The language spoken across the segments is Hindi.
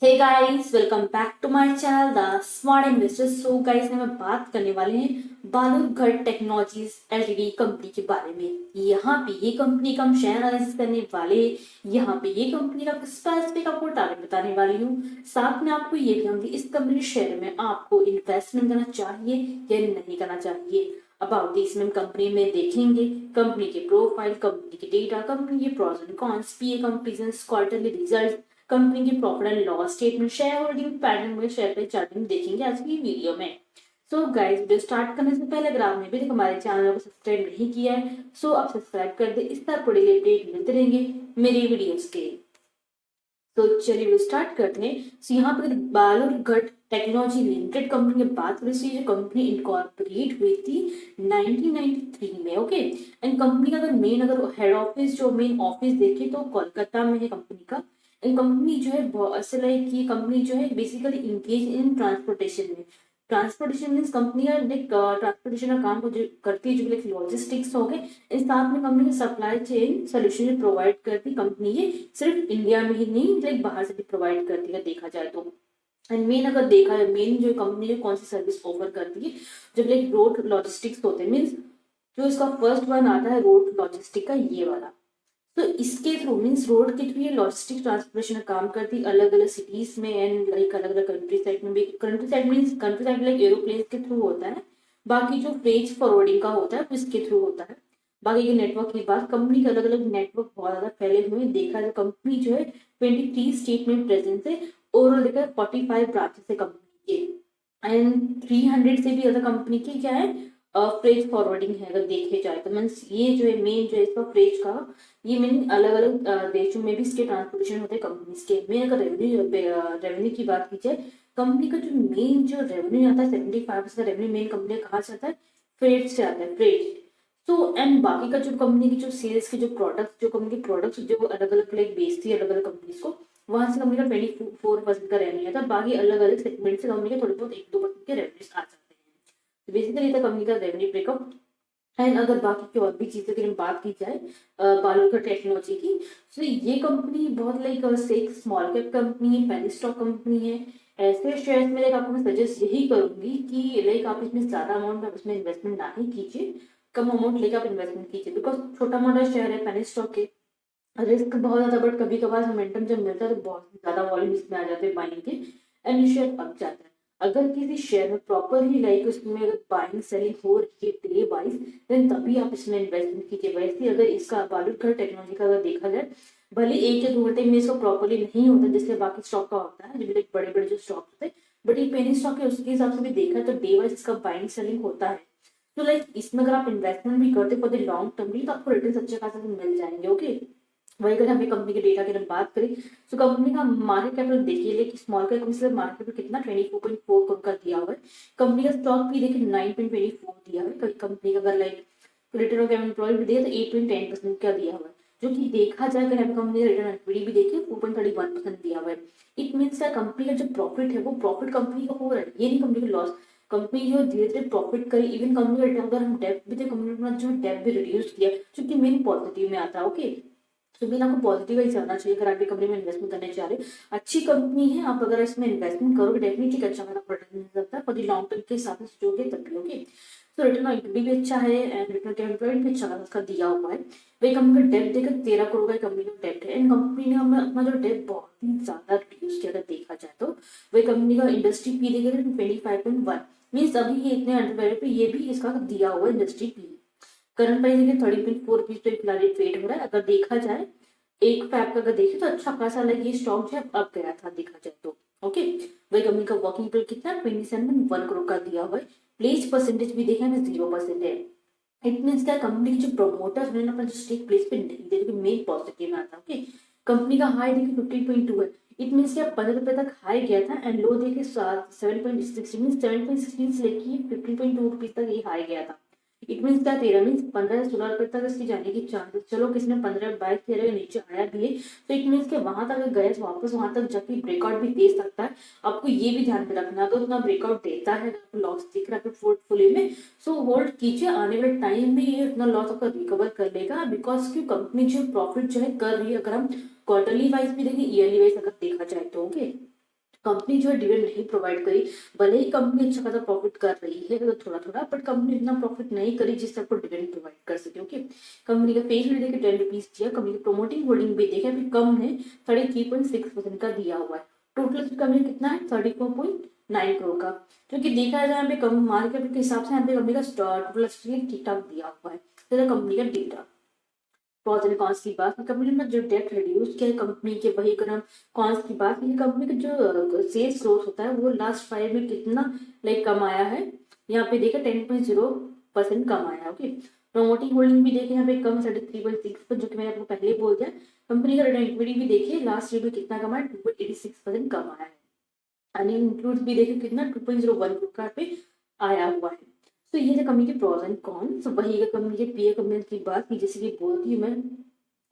Hey guys, welcome back to my channel the smart investor. So guys, मैं बात करने वाले हैं बालूरघाट टेक्नोलॉजीज एलटीडी कंपनी के बारे में। यहाँ पे ये कंपनी का हम शेयर एनालिसिस करने वाले हैं। यहाँ पे ये कंपनी का स्पेसिफिक आपको टारगेट बताने वाली हूँ। साथ में आपको ये भी होंगे इस कंपनी शेयर में आपको इन्वेस्टमेंट करना चाहिए या नहीं करना चाहिए। अबाउट दिस में कंपनी में देखेंगे कंपनी के प्रोफाइल, कंपनी के डेटा, कंपनी के pros and cons, peer comparisons, quarterly result, company की profit and loss statement, share holding pattern में शेयर प्राइस चार्टिंग देखेंगे आज की वीडियो में। सो गाइस, वीडियो स्टार्ट करने से पहले अगर आपने अभी तक हमारे चैनल को सब्सक्राइब नहीं किया है सो आप सब्सक्राइब कर दे। इस तरह बड़े अपडेट मिलते रहेंगे मेरी वीडियोस के। तो चलिए वीडियो स्टार्ट करते हैं। सो यहाँ पर बालूरघाट टेक्नोलॉजी लिमिटेड कंपनी की बात करें तो ये कंपनी इनकॉर्पोरेट हुई थी 1993 में। ओके, एंड कंपनी का अगर हेड ऑफिस जो मेन ऑफिस देखे तो कोलकाता में है कंपनी का। एंड कंपनी जो है ऐसे लाइक ये कंपनी जो है बेसिकली इंगेज इन ट्रांसपोर्टेशन में। ट्रांसपोर्टेशन मीन्स कंपनी का ट्रांसपोर्टेशन का काम करती है जो लाइक लॉजिस्टिक्स हो गए। इस साथ में कंपनी की सप्लाई चेन सोल्यूशन प्रोवाइड करती कंपनी ये सिर्फ इंडिया में ही नहीं लाइक बाहर से भी प्रोवाइड करती है देखा जाए तो। एंड मेन अगर देखा है मेन जो कंपनी जो कौन सी सर्विस ऑफर करती है जब लाइक रोड लॉजिस्टिक्स होते हैं मीन्स जो इसका फर्स्ट वन आता है रोड लॉजिस्टिक का ये वाला। तो इसके थ्रू मीन्स रोड के थ्रू ये लॉजिस्टिक ट्रांसपोर्टेशन का काम करती है अलग अलग सिटीज में एंड लाइक अलग अलग कंट्री साइड में भी। कंट्री साइड लाइक एरोप्लेन के थ्रू होता है। बाकी जो फ्रेट फॉरवर्डिंग का होता है वो इसके थ्रू होता है। बाकी के नेटवर्क की बात, कंपनी के अलग अलग नेटवर्क बहुत ज्यादा फैले हुए हैं। देखा जाए कंपनी जो है 23 स्टेट में प्रेजेंस है। ओवरऑल देखा है 45 ब्रांचेस है कंपनी के एंड 300 से भी ज्यादा कंपनी की क्या है फ्रेट फॉरवर्डिंग है अगर देखे जाए तो। मीन्स ये जो है मेन जो है इसका फ्रेट का ये मेन अलग अलग देशों में भी इसके ट्रांसपोर्टेशन होते हैं कंपनीज के। मेन अगर रेवेन्यू की बात की जाए कंपनी का जो मेन जो रेवेन्यू आता है 75% का रेवेन्यू मेन कंपनी कहाँ से आता है, फ्रेट से आता है, फ्रेट। तो एंड बाकी का जो कंपनी की जो सेल्स के जो प्रोडक्ट्स जो कंपनी के प्रोडक्ट्स जो अलग अलग लाइक बेचती है अलग अलग कंपनीज को वहां से कंपनी का 24% का रेवेन्यू आता है। बाकी अलग अलग सेगमेंट से कंपनी के थोड़े बहुत 1-2% के रेवेन्यूज आ जाते हैं। बेसिकली था कंपनी का रेवेन्यू ब्रेकअप। एंड अगर बाकी की और भी चीजें की बात की जाए बालूरघाट टेक्नोलॉजी की तो ये कंपनी बहुत लाइक एक स्मॉल कैप कंपनी है, पेनी स्टॉक कंपनी है। ऐसे शेयर्स में लाइक आपको मैं सजेस्ट यही करूंगी कि लाइक आप इसमें ज्यादा अमाउंट में इसमें इन्वेस्टमेंट ना ही कीजिए, कम अमाउंट लेकर आप इन्वेस्टमेंट कीजिए बिकॉज छोटा मोटा शेयर है पेनी स्टॉक के, रिस्क बहुत ज्यादा बट कभी कभार मोमेंटम जब मिलता है तो बहुत ज्यादा वॉल्यूम इसमें आ जाते हैं बाइंग के एंड ये शेयर पक जाता है। अगर किसी शेयर में प्रॉपरली लाइक उसमें अगर बाइंग सेलिंग हो रही है डे वाइज देन तभी आप इसमें इन्वेस्टमेंट कीजिए। वैसे अगर इसका बालूरघाट टेक्नोलॉजी का अगर देखा जाए भले 1 या 2 घंटे में इसको प्रॉपरली नहीं होता जैसे बाकी स्टॉक का होता है जो बड़े बड़े जो स्टॉक होते हैं, बट ये पेनी स्टॉक है उसके हिसाब से भी देखा है तो डे वाइज इसका बाइंग सेलिंग होता है। तो लाइक इसमें अगर आप इन्वेस्टमेंट भी करते फॉर द लॉन्ग टर्म भी तो आपको रिटर्न अच्छे खासे मिल जाएंगे। ओके, वही अगर हमें कंपनी के डेटा की हम बात करें तो कंपनी का मार्केट कैपिटल देखिए लेकिन स्मॉल कैप कंपनी से मार्केट कैपिटल कितना 24.4 करोड़ का दिया हुआ है। कंपनी का स्टॉक भी देखिए 9.24 दिया हुआ है। कंपनी का अगर लाइक रिटर्न ऑफ एम्प्लॉय भी दिया तो 8.10% का दिया हुआ है। जो कि देखा जाए अगर हमें कंपनी का रिटर्न ऑन इक्विटी भी देखिए 4.31% दिया हुआ है। इट मीन्स का कंपनी का जो प्रॉफिट है वो प्रॉफिट कंपनी का हो रहा है, ये नहीं कंपनी का लॉस। कंपनी जो धीरे धीरे प्रॉफिट करे इवन कंपनी का अगर हम डेब्ट भी थे कंपनी ने अपना जो डेब्ट भी रिड्यूस किया जो कि मेन पॉजिटिव में आता है। ओके, तो बिना आपको पॉजिटिव ही चलना चाहिए अगर आपकी कंपनी में इन्वेस्टमेंट करने जा रहे हो। अच्छी कंपनी है, आप अगर इसमें इन्वेस्टमेंट करोगे डेफिनेटली अच्छा खासा रिटर्न मिल सकता है फॉर द लॉन्ग टर्म के हिसाब से सोचोगे तब भी। ओके, तो रिटर्न ऑन इक्विटी भी अच्छा है एंड रिटर्न ऑन एम्प्लॉयड भी अच्छा खासा दिया हुआ है। वही कंपनी का डेब्ट देखकर 13 करोड़ का कंपनी का डेब्ट है एंड कंपनी ने हमें अपना जो डेब्ट बहुत ही ज्यादा रिड्यूस किया अगर देखा जाए तो। वही कंपनी का इंडस्ट्री पी देखेगा 25.1 मीन्स अभी ये इतने अंडर पे ये भी इसका दिया हुआ इंडस्ट्री पी। करंट प्राइस देखिए 30.4 रुपीज पे फिलहाल ट्रेड हो रहा है। अगर देखा जाए एक फैब का अगर देखें तो अच्छा खासा लाइक ये स्टॉक जो है अब गया था देखा जाए तो। ओके, वही कंपनी का वर्किंग कैपिटल कितना 27.1 करोड़ का दिया हुआ है। प्लेस परसेंटेज भी देखें हमें 0% है। इट मीन्स क्या कंपनी के जो प्रमोटर उन्होंने अपना जो स्टेक प्लेस पे नहीं दे मेन पॉजिटिव में आता है। ओके, कंपनी का हाई देखिए 15.2 है। इट मीन्स क्या 15 रुपए तक हाई गया था एंड लो देखिए 7.16 मीन्स 7.16 से लेके 15.2 रुपीज तक ये हाई गया था। इट मीन्स क्या 13 मीन्स 15 से 16 रुपए तक इसकी जाने की चांसेस। चलो किसी ने 15 22 13 नीचे आया भी है तो इट मीन्स के वहां तक गए तो वापस वहां तक जाके ब्रेकआउट भी दे सकता है। आपको ये भी ध्यान में रखना अगर उतना ब्रेकआउट देता है लॉस दिख रहा है पोर्टफोलियो में सो होल्ड कीजिए। आने वाले टाइम में ये इतना लॉस आपका रिकवर कर लेगा बिकॉज की कंपनी जो प्रॉफिट जो है कर रही है। अगर हम क्वार्टरली वाइज भी देखें ईयरली वाइज अगर देखा जाए तो। ओके, कंपनी जो है डिविडेंड नहीं प्रोवाइड करी, भले ही कंपनी अच्छा खासा प्रॉफिट कर रही है तो थोड़ा थोड़ा, बट कंपनी इतना प्रॉफिट नहीं करी जिससे आपको डिविडेंड प्रोवाइड कर सके। ओके, कंपनी का फेस वैल्यू देखे 10 रुपीज दिया, कंपनी की प्रोमोटिंग होल्डिंग भी देखे अभी कम है, 33.6% का दिया हुआ है। टोटल कंपनी कितना है 34.9 करोड़ का, क्योंकि देखा जाए यहाँ पे कम मार्केट के हिसाब से यहाँ पे कंपनी का टोटल ठीक ठाक दिया हुआ है। कंपनी का डेटा प्रोस एंड कॉन्स की बात, कंपनी में जो डेट रिड्यूस किया है कंपनी के, वही अगर हम कॉन्स की बात, ये कंपनी का जो सेल्स ग्रोथ होता है वो लास्ट 5 में कितना कम आया है, यहाँ पे देखा 10.0% कम आया। ओके, प्रोमोटिंग होल्डिंग भी देखे यहाँ पे कम 33.6 पर, जो कि मैंने आपको पहले ही बोल दिया। कंपनी का रिटर्न इक्विटी भी देखिए लास्ट ईयर में कितना कम आया, 2.86% कम आया है। आणि इंक्लूड भी देखे कितना 2.01 करोड़ पे आया हुआ है। तो ये थे कंपनी के प्रॉस एंड कॉन्स। वही कंपनी के पीए कंपनी की बात की, जैसे कि बोलती हूँ मैं,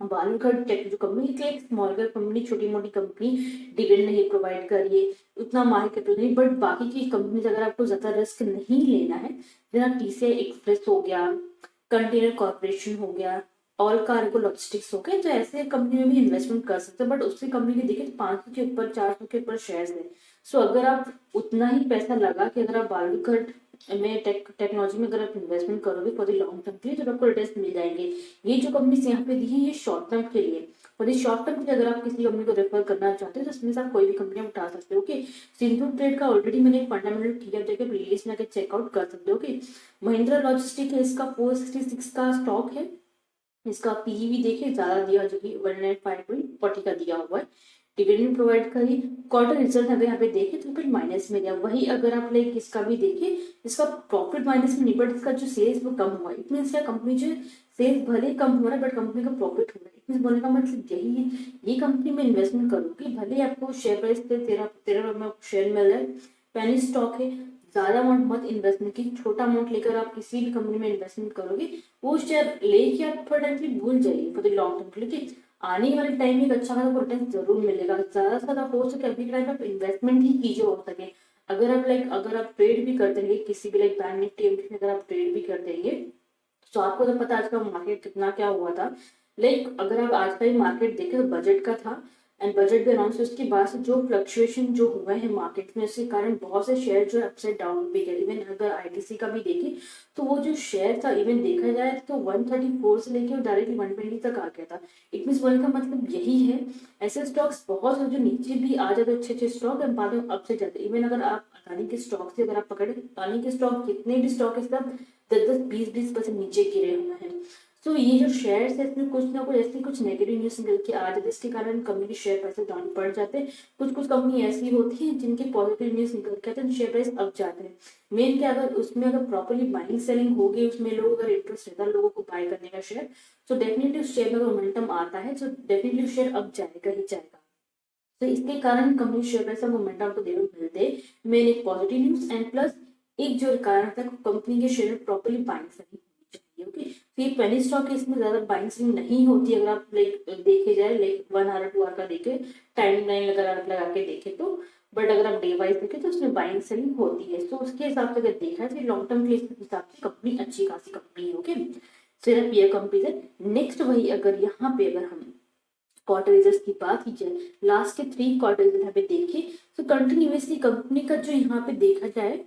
बालूरघाट टेक जो कंपनी की एक स्मॉल कैप कंपनी, छोटी मोटी कंपनी, डिविडेंड नहीं प्रोवाइड कर रही है, उतना मार्केट नहीं, बट बाकी की कंपनी अगर आपको ज्यादा रिस्क नहीं लेना है, जैसे टीसीआई एक्सप्रेस हो गया, कंटेनर कॉर्पोरेशन हो गया, ऑल कार्गो लॉजिस्टिक्स हो गए, तो ऐसे कंपनी में भी इन्वेस्टमेंट कर सकते हैं। बट उससे कंपनी के देखिए 500 के ऊपर 400 के ऊपर शेयर्स है। सो अगर आप उतना ही पैसा लगा कि अगर आप बालूरघाट में टेक्नोलॉजी में अगर आप इन्वेस्टमेंट करोगे फॉर द लॉन्ग टर्म के लिए, तो आपको रिटर्न मिल जाएंगे। ये जो कंपनी यहाँ पे दी है ये शॉर्ट टर्म के लिए, और इस शॉर्ट टर्म के लिए अगर आप किसी कंपनी को रेफर करना चाहते हो तो इसमें से आप कोई भी कंपनी उठा सकते हो। ओके, सिंधु ट्रेड का ऑलरेडी मैंने फंडामेंटल ठीक है देखिए प्लेलिस्ट में चेकआउट कर सकते हो। ओके, महिंद्रा लॉजिस्टिक है, इसका 466 का स्टॉक है, इसका पीई भी देखिए ज्यादा दिया, जो कि 105.40 का दिया हुआ है। डिविडेंड प्रोवाइड करी, क्वार्टर रिजल्ट अगर यहाँ पे देखें तो फिर माइनस में दिया। वही अगर आप इसका भी देखें, इसका प्रॉफिट माइनस में नहीं, बट इसका जो सेल्स वो कम हुआ है। इट मीन कंपनी जो सेल्स भले कम हो रहा है बट कंपनी का प्रॉफिट हो रहा है। इट मीन बोलने का मतलब यही है, ये कंपनी में इन्वेस्टमेंट करोगे भले आपको शेयर प्राइस पे 13 में शेयर मिल रहा है, पेनी स्टॉक है, ज्यादा अमाउंट मत इन्वेस्टमेंट की, छोटा अमाउंट लेकर आप किसी भी कंपनी में इन्वेस्टमेंट करोगे, वो शेयर लेके आप थोड़ा भूल जाइए फॉर द लॉन्ग टर्म के लिए। आने वाले टाइम में एक अच्छा खासा रिटर्न जरूर मिलेगा। ज्यादा से ज्यादा हो सके अभी के टाइम आप इन्वेस्टमेंट ही कीजिए हो सके। अगर आप अगर आप ट्रेड भी कर देंगे किसी भी बैंक निफ्टी में, अगर आप ट्रेड भी कर देंगे तो आपको तो पता आज का मार्केट कितना क्या हुआ था। अगर आप आज का ही मार्केट देखें तो बजट का था, एंड बजट भी अनाउंस, उसके बाद से जो फ्लक्चुएशन जो हुए हैं मार्केट में, उसके कारण बहुत से शेयर जो है अपसाइड डाउन भी गए। इवन अगर आईटीसी का भी देखें तो वो जो शेयर था, इवन देखा जाए तो 134 से लेके डायरेक्टली 120 तक आ गया था। इट मीन बोलने का मतलब यही है, ऐसे स्टॉक्स बहुत सारे जो नीचे भी आ जाते अच्छे अच्छे स्टॉक है, बाद में अप से जाते। इवन अगर आप अदानी के स्टॉक से अगर आप पकड़े, अदानी के स्टॉक जितने भी स्टॉक है सब 10-20% नीचे गिरे हुए हैं। तो ये जो शेयर्स है इसमें कुछ ना कुछ ऐसी कुछ नेगेटिव न्यूज निकल के आ जाते, जिसके कारण कंपनी के शेयर प्राइस डाउन पड़ जाते हैं। कुछ कुछ कंपनी ऐसी होती है जिनकी पॉजिटिव न्यूज निकल के आते हैं, शेयर प्राइस अप जाते हैं। मेन क्या, अगर उसमें अगर प्रॉपरली बाइंग सेलिंग होगी, उसमें लोग अगर इंटरेस्ट रहता है लोगों को बाय करने का शेयर, तो डेफिनेटली उस शेयर में अगर मोमेंटम आता है तो डेफिनेटली शेयर अप जाएगा ही जाएगा। तो इसके कारण कंपनी शेयर प्राइस मोमेंटम तो देखने को मिलते हैं। मेन एक पॉजिटिव न्यूज एंड प्लस एक जो कारण था कंपनी के शेयर में प्रॉपरली बाइंग सेलिंग होनी चाहिए। ओके, फिर पेनी स्टॉक है, इसमें ज्यादा बाइंग सेलिंग नहीं होती। अगर आप देखे जाए 1 आवर 2 आवर का देखे टाइम लाइन अगर आप लगा के देखे तो, बट अगर आप डे वाइज देखे तो उसमें बाइंग सेलिंग होती है। तो उसके हिसाब से अगर देखा जाए लॉन्ग टर्म के हिसाब से कंपनी अच्छी खासी कंपनी है। ओके, सिर्फ ये कंपनी नेक्स्ट वही अगर यहाँ पे अगर हम क्वार्टर रिजल्ट की बात की जाए, लास्ट के 3 क्वार्टर यहाँ पे देखे तो कंटिन्यूसली कंपनी का जो यहाँ पे देखा जाए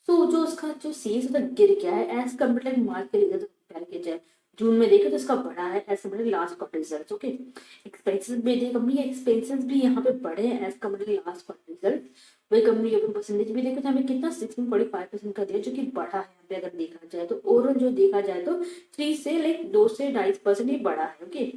तो जो उसका जो सेल्स होता गिर गया है एज कम्पेयर मार्च के रिजल्ट कंपेयर किया जाए, जून में देखे तो इसका बढ़ा है as compare last quarter result. Okay, expenses भी देखे, कंपनी के एक्सपेंसेस भी यहाँ पे बढ़े हैं as compare last quarter result. वही कंपनी के परसेंटेज भी देखो, यहाँ पे कितना 16.45% का दिया, जो कि बढ़ा है यहाँ पे अगर देखा जाए तो। ओवरऑल जो देखा जाए तो 3 से 2 से 2.5% ही बढ़ा है। ओके,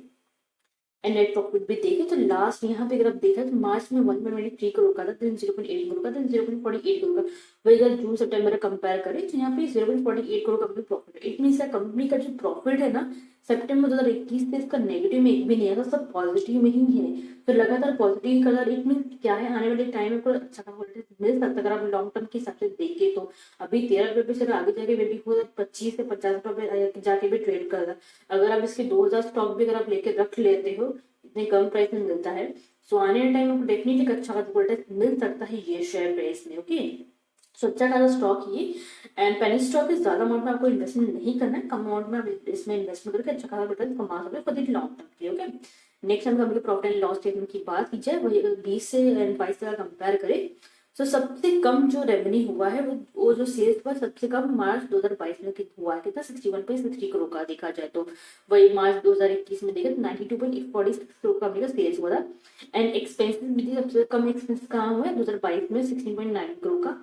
एंड नेट प्रॉफिट भी देखे तो लास्ट यहाँ पे अगर आप देखा तो मार्च में 1.23 करोड़ का था, देन 0.8 करोड़ का, देन 0.48 करोड़ का। वही अगर जून सितंबर कंपेयर करें तो यहाँ पे 0.48 करोड़ का प्रॉफिट। इट मीन कंपनी का जो प्रॉफिट है ना सितंबर 2021 से इसका नेगेटिव में एक भी नहीं है, सब पॉजिटिव में ही है। तो लगातार पॉजिटिव कलर, इट मीन क्या है, आने वाले टाइम में अच्छा मिल सकता है अगर आप लॉन्ग टर्म के हिसाब से देखे तो। अभी 13 रुपए से आगे जाके मे भी हो 25 से 50 रुपए जाके भी ट्रेड कर रहा है। अगर आप इसके 2000 स्टॉक भी अगर आप लेके रख लेते हो, इतने कम प्राइस में मिलता है, सो आने वाले टाइम में डेफिनेटली अच्छा खासा मिल सकता है ये शेयर प्राइस में। ओके, सो अच्छा खासा स्टॉक ये, एंड पेनी स्टॉक है, ज्यादा अमाउंट में आपको इन्वेस्टमेंट नहीं करना है, कम अमाउंट में आप इसमें इन्वेस्टमेंट करके अच्छा खासा रिटर्न कमा सकते हो फॉर द लॉन्ग टर्म के। ओके, नेक्स्ट हम कंपनी के प्रॉफिट एंड लॉस स्टेटमेंट की बात की जाए, वही अगर 20 से 22 का कंपेयर करें तो सबसे कम जो रेवेन्यू हुआ है वो जो सेल्स हुआ सबसे कम मार्च 2022 में हुआ है, कितना 61.60 करोड़ का देखा जाए तो। वही मार्च 2021 में देखें तो 92.46 करोड़ का का सेल्स हुआ था। एंड एक्सपेंसेस भी थी, सबसे कम एक्सपेंस कहाँ हुआ है 2022 में 16.9 करोड़ का।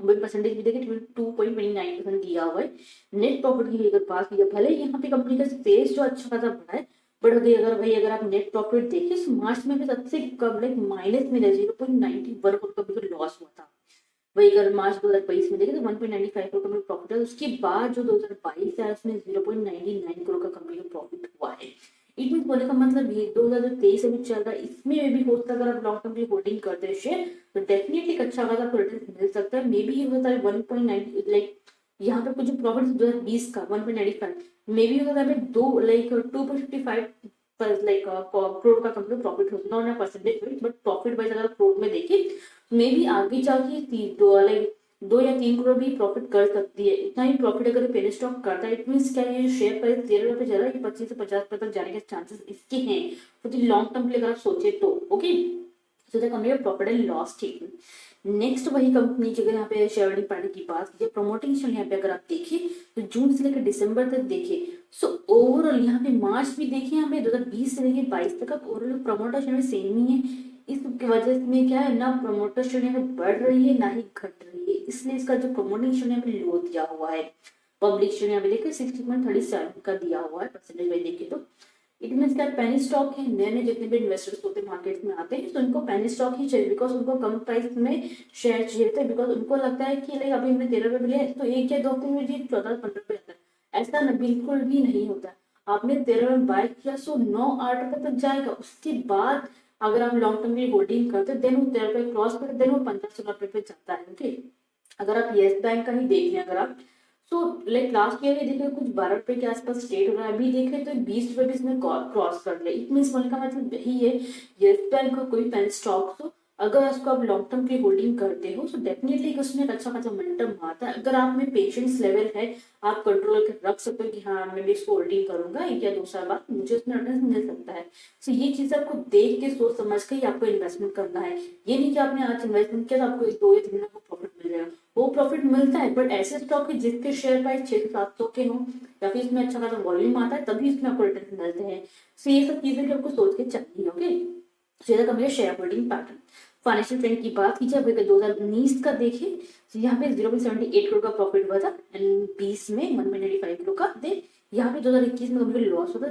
वही परसेंटेज भी देखें 2.29% दिया हुआ है। नेट प्रॉफिट की भी अगर बात की, भले यहाँ पे कंपनी का सेल्स जो अच्छा खासा बढ़ा है, बट अगर आप नेट प्रॉफिट देखें तो मार्च में भी सबसे कम लाइक माइनस में 0.91 करोड़ का लॉस हुआ था। वही अगर मार्च 2022 में देखें तो 1.95 करोड़ का प्रॉफिट है, उसके बाद जो 2022 है उसमें 0.99 करोड़ का कंपनी का प्रॉफिट हुआ है। इट मीन बोलने का मतलब ये 2023 अभी चल रहा है, इसमें भी हो सकता है अगर आप लॉन्ग टर्म की होल्डिंग करते हैं शेयर तो डेफिनेटली एक अच्छा खासा रिटर्न मिल सकता है। मे बी ये होता है 1.9 लाइक यहाँ पे कुछ जो प्रॉफिट 2020 का 1.95 मे बी होता है 2.55 लाइक करोड़ का कंपनी प्रॉफिट होता है परसेंटेज, बट प्रॉफिट वाइज अगर करोड़ में देखें मे बी आगे जाके लाइक 2 या 3 करोड़ भी प्रॉफिट कर सकती है। इतना ही प्रॉफिट अगर पेन स्टॉक करता है, इट मीन क्या ये शेयर प्राइस 13 रुपए चल रहा है, 25 से 50 तक जाने के चांसेस इसके हैं तो लॉन्ग टर्म के लिए अगर आप सोचे तो। Okay, so the company profit and loss statement. Next वही कंपनी की अगर यहाँ पे शेयर होल्डिंग पैटर्न की बात की, प्रमोटिंग शेयर यहाँ पे अगर आप देखें तो जून से लेकर दिसंबर तक देखें, सो ओवरऑल यहाँ पे मार्च भी देखें, यहाँ पे 2020 से लेकर 22 तक ओवरऑल प्रमोटर शेयर में सेम ही है। इसकी वजह में क्या है ना, प्रमोटर शेयर यहाँ पे बढ़ रही है ना ही घट रही है, इसलिए इसका जो प्रमोटिंग शेयर यहाँ पे लो दिया हुआ है। पब्लिक शेयर यहाँ पे देखिए 60.37 का दिया हुआ है परसेंटेज वाइज देखे तो। इट मीन क्या पेनी स्टॉक है, नए नए जितने भी इन्वेस्टर्स होते हैं मार्केट में आते हैं तो उनको पेनी स्टॉक ही चाहिए, बिकॉज उनको कम प्राइस में शेयर चाहिए थे, बिकॉज उनको लगता है कि लाइक अभी हमें 13 रुपए मिले तो एक या दो हफ्ते में जी 14-15 रुपए आता है, ऐसा न बिल्कुल भी नहीं होता। आपने 13 में बाय किया सो 9-8 रुपए तक जाएगा, उसके बाद अगर आप लॉन्ग टर्म की होल्डिंग करते देन वो 13 रुपए क्रॉस करते देन वो 15-16 रुपए पे जाता है। ओके, अगर आप येस बैंक का ही देख लें, अगर आप सो लाइक लास्ट ईयर देखे कुछ 12 रुपए के आसपास स्टेट हो रहा है, अभी देखे तो 20 रुपए भी इसमें क्रॉस कर ले। इट मीन बोलने का मतलब यही है, येस बैंक का कोई पेन स्टॉक हो अगर उसको आप लॉन्ग टर्म की होल्डिंग करते हो तो डेफिनेटली उसमें एक अच्छा खासा मोमेंटम आता है। अगर आप में पेशेंस लेवल है, आप कंट्रोल करके रख सकते हो कि हाँ मैं भी इसको होल्डिंग करूंगा 1 या 2 साल बाद मुझे उसमें रिटर्न मिल सकता है। तो ये चीज आपको देख के सोच समझ के ही आपको इन्वेस्टमेंट करना है। ये नहीं कि आपने आज इन्वेस्टमेंट किया तो आपको 2 या 3 दिन को प्रॉफिट मिल जाएगा, वो प्रॉफिट मिलता है बट ऐसे स्टॉक है जिसके शेयर प्राइस 600-700 के हो या फिर इसमें अच्छा खासा वॉल्यूम आता है तभी इसमें आपको रिटर्न मिलते हैं। सो ये सब चीजें आपको सोच के चलनी है। ओके, शेयर का share holding pattern. Financial trend की बात की जाए अगर 2019 का देखें तो यहाँ पे 0.78 करोड़ का प्रॉफिट हुआ था एंड 20 में 1.95 करोड़ का। दे यहाँ पे 2021 में कंपनी का लॉस हुआ था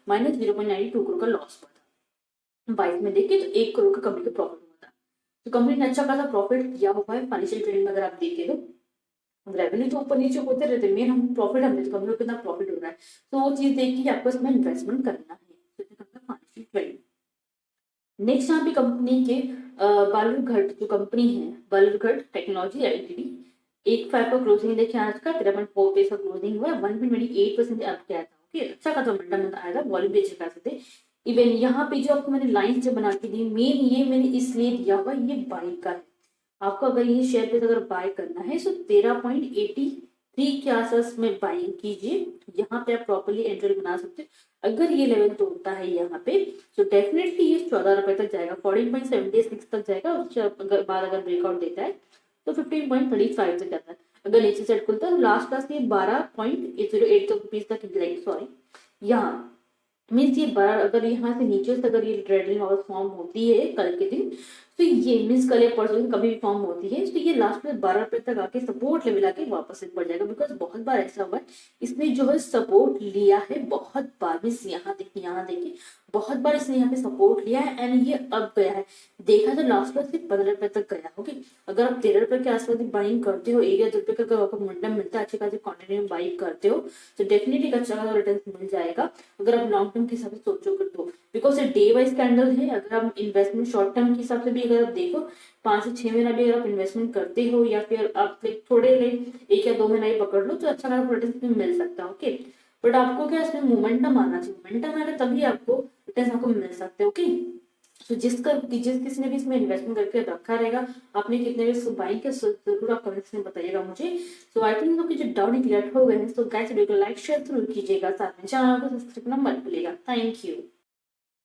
माइनस 0.92 करोड़ का लॉस हुआ था। 22 में देखिए तो 1 करोड़ का कंपनी का प्रॉफिट हुआ था। तो कंपनी ने अच्छा खासा प्रॉफिट किया हुआ है। फाइनेंशियल ट्रेंड में अगर आप देखें तो रेवेन्यू तो ऊपर नीचे होते रहते हैं, मेन हम प्रॉफिट हमें कंपनी को कितना प्रॉफिट हो रहा है तो वो चीज देख के आपको इसमें इन्वेस्टमेंट करना है। Financial trend. नेक्स्ट यहाँ पे कंपनी के बालूरघाट जो कंपनी है बालूरघाट टेक्नोलॉजी एलटीडी, 1.5 का क्लोजिंग देखिए आज का 13.4 पे का क्लोजिंग हुआ है, 1.28% अप किया था। ओके, अच्छा खासा मोमेंटम आया था, वॉल्यूम भी अच्छे खासे थे। इवन यहाँ पे जो आपको मैंने लाइन जो बना के दी मेन ये मैंने इसलिए दिया हुआ ये बाई का है। आपको अगर ये शेयर पे अगर बाय करना है तो 13.83 के आसपास में बाइंग कीजिए, यहाँ पे आप प्रॉपरली एंट्री बना सकते हैं। अगर ये लेवल तोड़ता है यहाँ पे तो डेफिनेटली ये 14 रुपए तक जाएगा, 14.76 तक जाएगा। उसके बाद अगर ब्रेकआउट देता है तो 15.35 तक जाता है। अगर नीचे सेट खुलता है तो लास्ट क्लास ये 12.08 रुपीज तक जाएगी। सॉरी, यहाँ मीन्स ये अगर यहाँ से नीचे से अगर ये ट्रेडिंग और फॉर्म होती है कल के दिन तो ये मीन्स कल या परसों कभी भी फॉर्म होती है तो ये लास्ट में 12 रुपए तक आके सपोर्ट लेवल आके वापस से बढ़ जाएगा। बिकॉज बहुत बार ऐसा हुआ है इसने जो है सपोर्ट लिया है बहुत बार, मीन्स यहाँ देखिए बहुत बार इसने यहाँ पे सपोर्ट लिया है एंड ये अब गया है। देखा तो लास्ट में सिर्फ 15 रुपए तक गया। ओके, अगर आप 13 रुपए के आसपास बाइंग करते हो 1 या 2 रुपए का अगर आपको मोमेंटम मिलता है अच्छे खासे क्वांटिटी में बाइंग करते हो तो डेफिनेटली अच्छा खासा रिटर्न मिल जाएगा अगर आप लॉन्ग टर्म के हिसाब से सोचो कर दो। बिकॉज ये डे वाइज कैंडल है, अगर आप इन्वेस्टमेंट शॉर्ट टर्म के हिसाब से भी अगर आप देखो 5 से 6 महीना भी अगर आप इन्वेस्टमेंट करते हो या फिर आप थोड़े 1 या 2 महीना ही पकड़ लो तो अच्छा खासा रिटर्न मिल सकता है। ओके, बट आपको क्या इसमें मोमेंटम आना चाहिए, मोमेंटम आना तभी आपको रिटर्न आपको मिल सकते हैं। ओके, तो जिस किसी ने भी इसमें इन्वेस्टमेंट करके रखा रहेगा, आपने कितने भी बाइंग के जरूर आप कमेंट्स में बताइएगा मुझे। सो आई थिंक लोग जो डाउट क्लियर हो गए हैं। सो गाइस वीडियो को लाइक शेयर जरूर कीजिएगा, साथ में चैनल को सब्सक्राइब करना मत भूलिएगा। Thank you.